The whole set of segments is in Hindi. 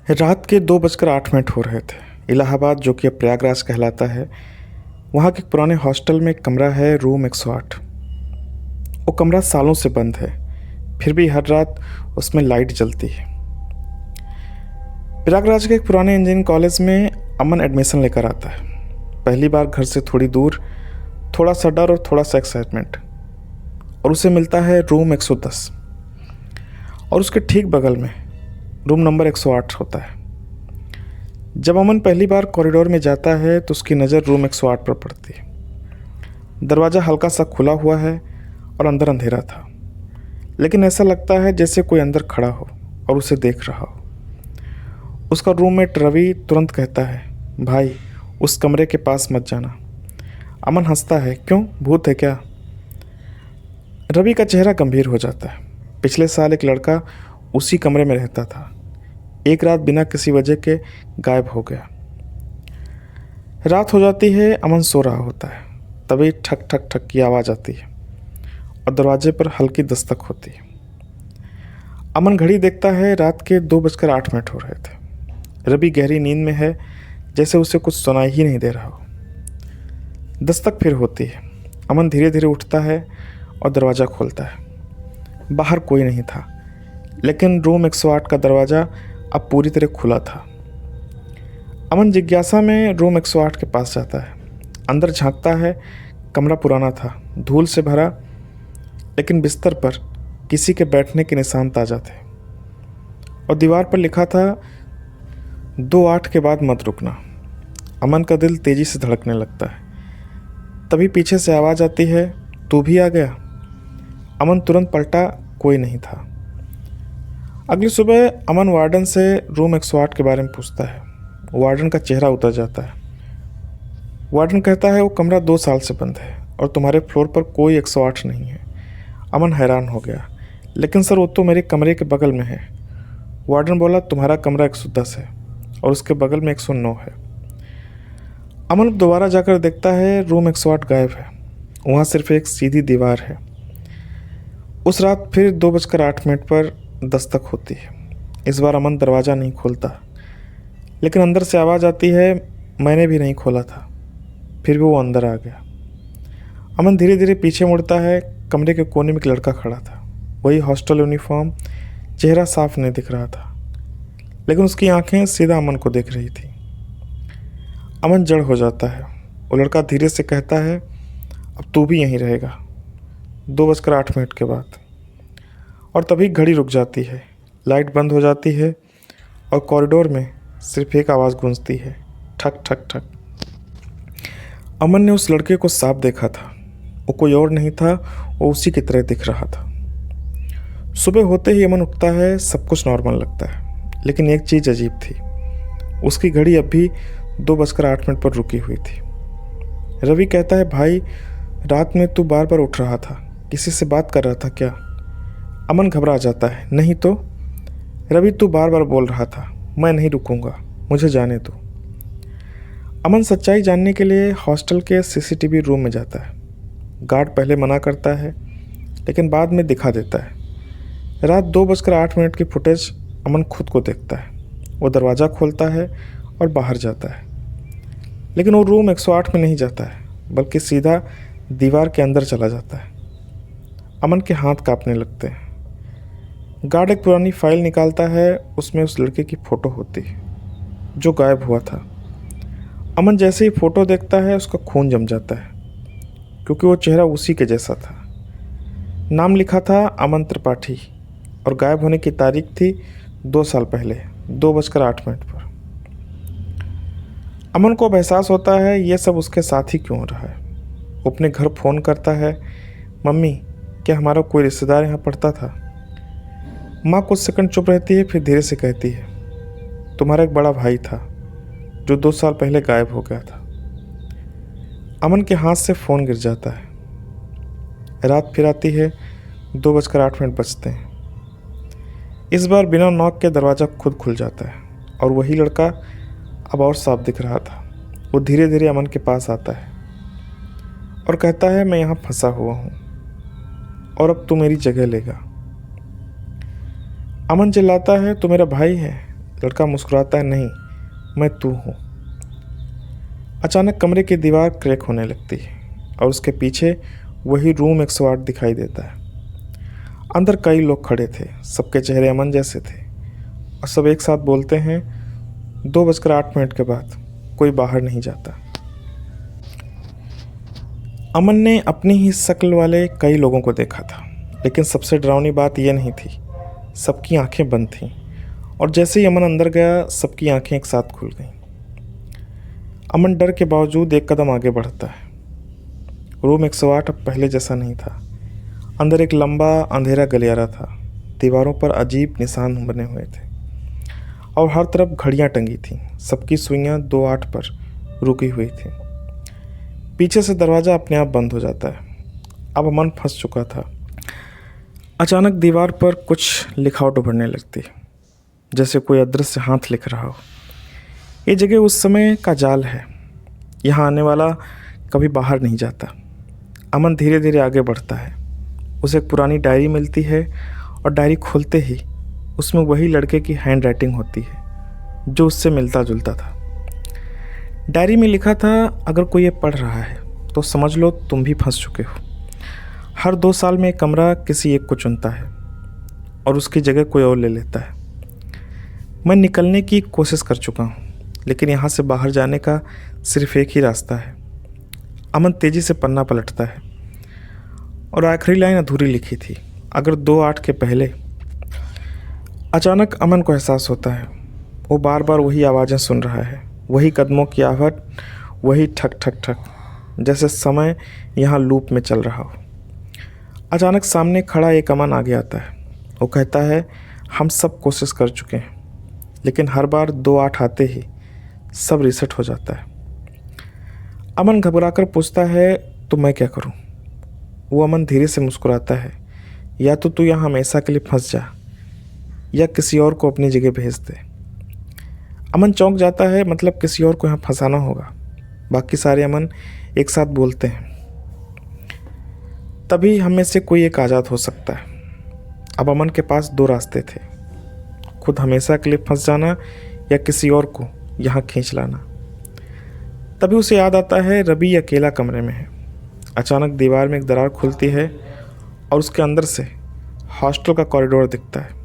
रात के 2:08 हो रहे थे। इलाहाबाद, जो कि अब प्रयागराज कहलाता है, वहाँ के एक पुराने हॉस्टल में एक कमरा है, रूम 108। वो कमरा सालों से बंद है, फिर भी हर रात उसमें लाइट जलती है। प्रयागराज के एक पुराने इंजीनियरिंग कॉलेज में अमन एडमिशन लेकर आता है। पहली बार घर से थोड़ी दूर, थोड़ा सा डर और थोड़ा सा एक्साइटमेंट। और उसे मिलता है रूम 110 और उसके ठीक बगल में रूम नंबर 108 होता है। जब अमन पहली बार कॉरिडोर में जाता है तो उसकी नज़र रूम 108 पर पड़ती है। दरवाज़ा हल्का सा खुला हुआ है और अंदर अंधेरा था, लेकिन ऐसा लगता है जैसे कोई अंदर खड़ा हो और उसे देख रहा हो। उसका रूममेट रवि तुरंत कहता है, भाई उस कमरे के पास मत जाना। अमन हंसता है, क्यों, भूत है क्या? रवि का चेहरा गंभीर हो जाता है। पिछले साल एक लड़का उसी कमरे में रहता था। एक रात बिना किसी वजह के गायब हो गया। रात हो जाती है, अमन सो रहा होता है। तभी ठक ठक ठक की आवाज़ आती है और दरवाजे पर हल्की दस्तक होती है। अमन घड़ी देखता है, रात के 2:08 हो रहे थे। रवि गहरी नींद में है, जैसे उसे कुछ सुनाई ही नहीं दे रहा हो। दस्तक फिर होती है। अमन धीरे धीरे उठता है और दरवाज़ा खोलता है। बाहर कोई नहीं था, लेकिन रूम 108 का दरवाज़ा अब पूरी तरह खुला था। अमन जिज्ञासा में रूम 108 के पास जाता है। अंदर झांकता है। कमरा पुराना था, धूल से भरा, लेकिन बिस्तर पर किसी के बैठने के निशान ताज़ा थे और दीवार पर लिखा था, 2:08 के बाद मत रुकना। अमन का दिल तेज़ी से धड़कने लगता है। तभी पीछे से आवाज़ आती है, तू भी आ गया? अमन तुरंत पलटा, कोई नहीं था। अगली सुबह अमन वार्डन से रूम 108 के बारे में पूछता है। वार्डन का चेहरा उतर जाता है। वार्डन कहता है, वो कमरा 2 साल से बंद है और तुम्हारे फ्लोर पर कोई 108 नहीं है। अमन हैरान हो गया, लेकिन सर वो तो मेरे कमरे के बगल में है। वार्डन बोला, तुम्हारा कमरा 110 है और उसके बगल में 109 है। अमन दोबारा जाकर देखता है, रूम 108 गायब है। वहाँ सिर्फ एक सीधी दीवार है। उस रात फिर 2:08 पर दस्तक होती है। इस बार अमन दरवाज़ा नहीं खोलता, लेकिन अंदर से आवाज़ आती है, मैंने भी नहीं खोला था। फिर भी वो अंदर आ गया। अमन धीरे धीरे पीछे मुड़ता है। कमरे के कोने में एक लड़का खड़ा था, वही हॉस्टल यूनिफॉर्म। चेहरा साफ नहीं दिख रहा था, लेकिन उसकी आंखें सीधा अमन को देख रही थी। अमन जड़ हो जाता है। वो लड़का धीरे से कहता है, अब तू भी यहीं रहेगा 2:08 के बाद। और तभी घड़ी रुक जाती है, लाइट बंद हो जाती है और कॉरिडोर में सिर्फ एक आवाज़ गूंजती है, ठक ठक ठक। अमन ने उस लड़के को साफ देखा था। वो कोई और नहीं था, वो उसी की तरह दिख रहा था। सुबह होते ही अमन उठता है। सब कुछ नॉर्मल लगता है, लेकिन एक चीज़ अजीब थी। उसकी घड़ी अब भी 2:08 पर रुकी हुई थी। रवि कहता है, भाई रात में तू बार बार उठ रहा था, किसी से बात कर रहा था क्या? अमन घबरा जाता है, नहीं तो। रवि, तू बार बार बोल रहा था, मैं नहीं रुकूंगा, मुझे जाने दो। अमन सच्चाई जानने के लिए हॉस्टल के सीसीटीवी रूम में जाता है। गार्ड पहले मना करता है, लेकिन बाद में दिखा देता है। रात 2:08 की फुटेज अमन खुद को देखता है। वो दरवाज़ा खोलता है और बाहर जाता है, लेकिन वो रूम 108 में नहीं जाता है, बल्कि सीधा दीवार के अंदर चला जाता है। अमन के हाथ कांपने लगते हैं। गार्ड एक पुरानी फाइल निकालता है। उसमें उस लड़के की फ़ोटो होती है जो गायब हुआ था। अमन जैसे ही फ़ोटो देखता है, उसका खून जम जाता है, क्योंकि वो चेहरा उसी के जैसा था। नाम लिखा था अमन त्रिपाठी और गायब होने की तारीख थी 2 साल पहले, 2:08 पर। अमन को अब एहसास होता है, ये सब उसके साथ ही क्यों हो रहा है। वो अपने घर फ़ोन करता है, मम्मी क्या हमारा कोई रिश्तेदार यहाँ पढ़ता था? माँ कुछ सेकंड चुप रहती है, फिर धीरे से कहती है, तुम्हारा एक बड़ा भाई था जो 2 साल पहले गायब हो गया था। अमन के हाथ से फ़ोन गिर जाता है। रात फिर आती है, 2:08 बजते हैं। इस बार बिना नॉक के दरवाज़ा खुद खुल जाता है और वही लड़का अब और साफ दिख रहा था। वो धीरे धीरे अमन के पास आता है और कहता है, मैं यहाँ फंसा हुआ हूँ और अब तू मेरी जगह लेगा। अमन चिल्लाता है, तू मेरा भाई है, लड़का मुस्कुराता है, नहीं, मैं तू हूँ। अचानक कमरे की दीवार क्रैक होने लगती है और उसके पीछे वही रूम 108 दिखाई देता है। अंदर कई लोग खड़े थे, सबके चेहरे अमन जैसे थे और सब एक साथ बोलते हैं, 2:08 के बाद कोई बाहर नहीं जाता। अमन ने अपनी ही शक्ल वाले कई लोगों को देखा था, लेकिन सबसे डरावनी बात यह नहीं थी, सबकी आंखें बंद थीं और जैसे ही अमन अंदर गया सबकी आंखें एक साथ खुल गईं। अमन डर के बावजूद एक कदम आगे बढ़ता है। रूम 108 अब पहले जैसा नहीं था। अंदर एक लंबा अंधेरा गलियारा था, दीवारों पर अजीब निशान बने हुए थे और हर तरफ घड़ियां टंगी थीं। सबकी सुइयां 2:08 पर रुकी हुई थीं। पीछे से दरवाज़ा अपने आप बंद हो जाता है। अब अमन फंस चुका था। अचानक दीवार पर कुछ लिखावट उभरने लगती, जैसे कोई अदृश्य हाथ लिख रहा हो। ये जगह उस समय का जाल है, यहाँ आने वाला कभी बाहर नहीं जाता। अमन धीरे धीरे आगे बढ़ता है। उसे एक पुरानी डायरी मिलती है और डायरी खोलते ही उसमें वही लड़के की हैंड राइटिंग होती है जो उससे मिलता जुलता था। डायरी में लिखा था, अगर कोई ये पढ़ रहा है तो समझ लो तुम भी फंस चुके हो। हर 2 साल में एक कमरा किसी एक को चुनता है और उसकी जगह कोई और ले लेता है। मैं निकलने की कोशिश कर चुका हूँ, लेकिन यहाँ से बाहर जाने का सिर्फ एक ही रास्ता है। अमन तेज़ी से पन्ना पलटता है और आखिरी लाइन अधूरी लिखी थी, अगर 2:08 के पहले। अचानक अमन को एहसास होता है, वो बार बार वही आवाज़ें सुन रहा है, वही कदमों की आहट, वही ठक ठक ठक, जैसे समय यहाँ लूप में चल रहा हो। अचानक सामने खड़ा एक अमन आगे आता है। वो कहता है, हम सब कोशिश कर चुके हैं, लेकिन हर बार 2:08 आते ही सब रीसेट हो जाता है। अमन घबराकर पूछता है, तो मैं क्या करूं? वो अमन धीरे से मुस्कुराता है, या तो तू यहाँ हमेशा के लिए फंस जा या किसी और को अपनी जगह भेज दे। अमन चौंक जाता है, मतलब किसी और को यहाँ फंसाना होगा। बाकी सारे अमन एक साथ बोलते हैं, तभी हम में से कोई एक आज़ाद हो सकता है। अब अमन के पास 2 रास्ते थे, खुद हमेशा के लिए फंस जाना या किसी और को यहाँ खींच लाना। तभी उसे याद आता है, रवि अकेला कमरे में है। अचानक दीवार में एक दरार खुलती है और उसके अंदर से हॉस्टल का कॉरिडोर दिखता है।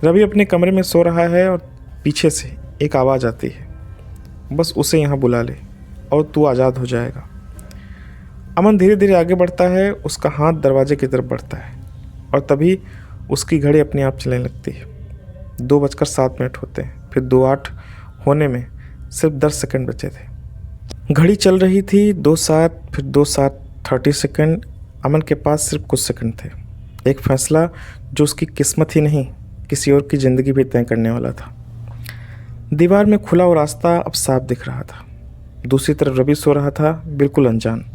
रवि अपने कमरे में सो रहा है और पीछे से एक आवाज़ आती है, बस उसे यहाँ बुला ले और तू आज़ाद हो जाएगा। अमन धीरे धीरे आगे बढ़ता है, उसका हाथ दरवाजे की तरफ बढ़ता है और तभी उसकी घड़ी अपने आप चलने लगती है। 2:07 होते हैं, फिर 2:08 होने में सिर्फ 10 सेकंड बचे थे। घड़ी चल रही थी 2:07, फिर 2:30। अमन के पास सिर्फ कुछ सेकंड थे। एक फैसला जो उसकी किस्मत ही नहीं, किसी और की ज़िंदगी भी तय करने वाला था। दीवार में खुला हुआ रास्ता अब साफ दिख रहा था। दूसरी तरफ रवि सो रहा था, बिल्कुल अनजान।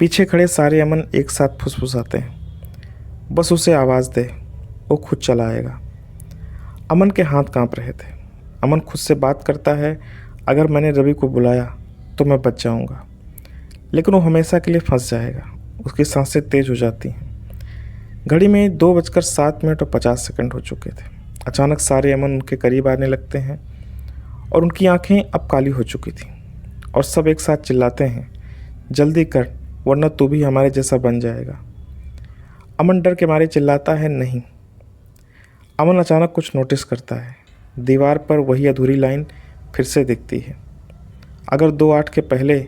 पीछे खड़े सारे अमन एक साथ फुसफुसाते हैं, बस उसे आवाज़ दे, वो खुद चला आएगा। अमन के हाथ कांप रहे थे। अमन खुद से बात करता है, अगर मैंने रवि को बुलाया तो मैं बच जाऊंगा, लेकिन वो हमेशा के लिए फंस जाएगा। उसकी सांसें तेज हो जाती हैं। घड़ी में 2:07 हो चुके थे। अचानक सारे अमन उनके करीब आने लगते हैं और उनकी आंखें अब काली हो चुकी थीं और सब एक साथ चिल्लाते हैं, जल्दी कर वरना तू भी हमारे जैसा बन जाएगा। अमन डर के मारे चिल्लाता है, नहीं। अमन अचानक कुछ नोटिस करता है। दीवार पर वही अधूरी लाइन फिर से दिखती है, अगर 2:08 के पहले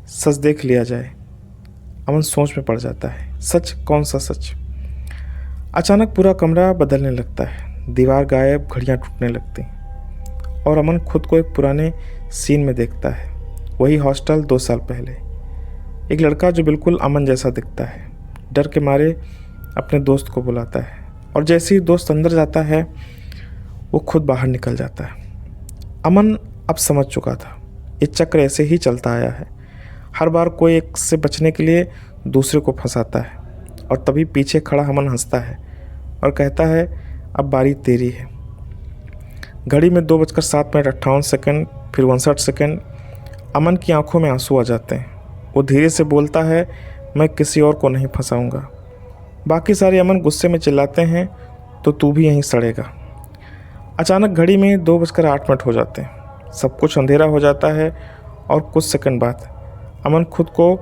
सच देख लिया जाए। अमन सोच में पड़ जाता है, सच? कौन सा सच? अचानक पूरा कमरा बदलने लगता है। दीवार गायब, घड़ियाँ टूटने लगती और अमन खुद को एक पुराने सीन में देखता है। वही हॉस्टल 2 साल पहले। एक लड़का जो बिल्कुल अमन जैसा दिखता है, डर के मारे अपने दोस्त को बुलाता है और जैसे ही दोस्त अंदर जाता है वो खुद बाहर निकल जाता है। अमन अब समझ चुका था, ये चक्र ऐसे ही चलता आया है। हर बार कोई एक से बचने के लिए दूसरे को फंसाता है और तभी पीछे खड़ा अमन हंसता है और कहता है, अब बारी तेरी है। घड़ी में 2:07, फिर 59। अमन की आंखों में आंसू आ जाते हैं। वो धीरे से बोलता है, मैं किसी और को नहीं फंसाऊंगा। बाकी सारे अमन गुस्से में चिल्लाते हैं, तो तू भी यहीं सड़ेगा। अचानक घड़ी में 2:08 हो जाते हैं। सब कुछ अंधेरा हो जाता है और कुछ सेकंड बाद अमन खुद को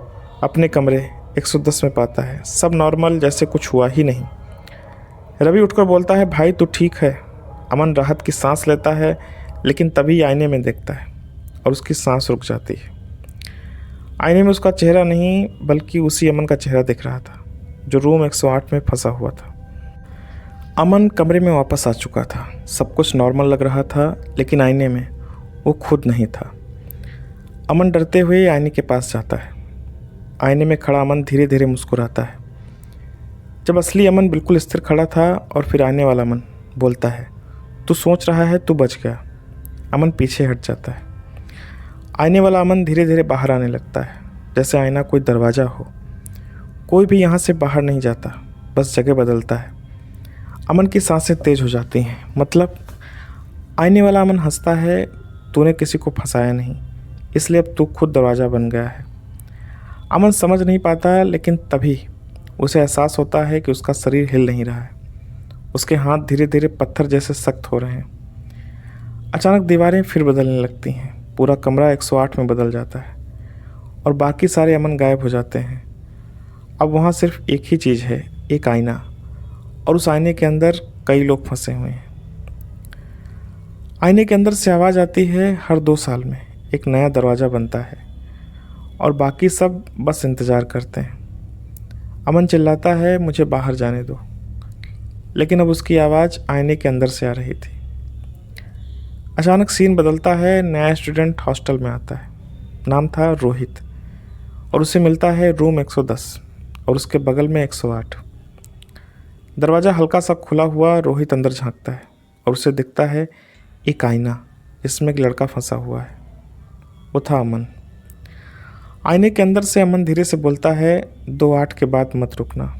अपने कमरे 110 में पाता है। सब नॉर्मल, जैसे कुछ हुआ ही नहीं। रवि उठकर बोलता है, भाई तू ठीक है? अमन राहत की सांस लेता है, लेकिन तभी आईने में देखता है और उसकी सांस रुक जाती है। आईने में उसका चेहरा नहीं बल्कि उसी अमन का चेहरा दिख रहा था जो रूम 108 में फंसा हुआ था। अमन कमरे में वापस आ चुका था। सब कुछ नॉर्मल लग रहा था, लेकिन आईने में वो खुद नहीं था। अमन डरते हुए आईने के पास जाता है। आईने में खड़ा अमन धीरे धीरे मुस्कुराता है। जब असली अमन बिल्कुल स्थिर खड़ा था और फिर आने वाला अमन बोलता है, तू सोच रहा है तू बच गया। अमन पीछे हट जाता है। आने वाला अमन धीरे धीरे बाहर आने लगता है, जैसे आईना कोई दरवाज़ा हो। कोई भी यहाँ से बाहर नहीं जाता, बस जगह बदलता है। अमन की सांसें तेज हो जाती हैं। मतलब आने वाला अमन हंसता है, तूने किसी को फंसाया नहीं, इसलिए अब तू खुद दरवाज़ा बन गया है। अमन समझ नहीं पाता, लेकिन तभी उसे एहसास होता है कि उसका शरीर हिल नहीं रहा है। उसके हाथ धीरे धीरे पत्थर जैसे सख्त हो रहे हैं। अचानक दीवारें फिर बदलने लगती हैं। पूरा कमरा 108 में बदल जाता है और बाकी सारे अमन गायब हो जाते हैं। अब वहाँ सिर्फ एक ही चीज़ है, एक आईना, और उस आईने के अंदर कई लोग फंसे हुए हैं। आईने के अंदर से आवाज़ आती है, हर 2 साल में एक नया दरवाज़ा बनता है और बाकी सब बस इंतज़ार करते हैं। अमन चिल्लाता है, मुझे बाहर जाने दो, लेकिन अब उसकी आवाज़ आईने के अंदर से आ रही थी। अचानक सीन बदलता है। नया स्टूडेंट हॉस्टल में आता है। नाम था रोहित और उसे मिलता है रूम 110 और उसके बगल में 108। दरवाज़ा हल्का सा खुला हुआ। रोहित अंदर झांकता है और उसे दिखता है एक आईना, जिसमें एक लड़का फंसा हुआ है। वो था अमन। आईने के अंदर से अमन धीरे से बोलता है, 2:08 के बाद मत रुकना।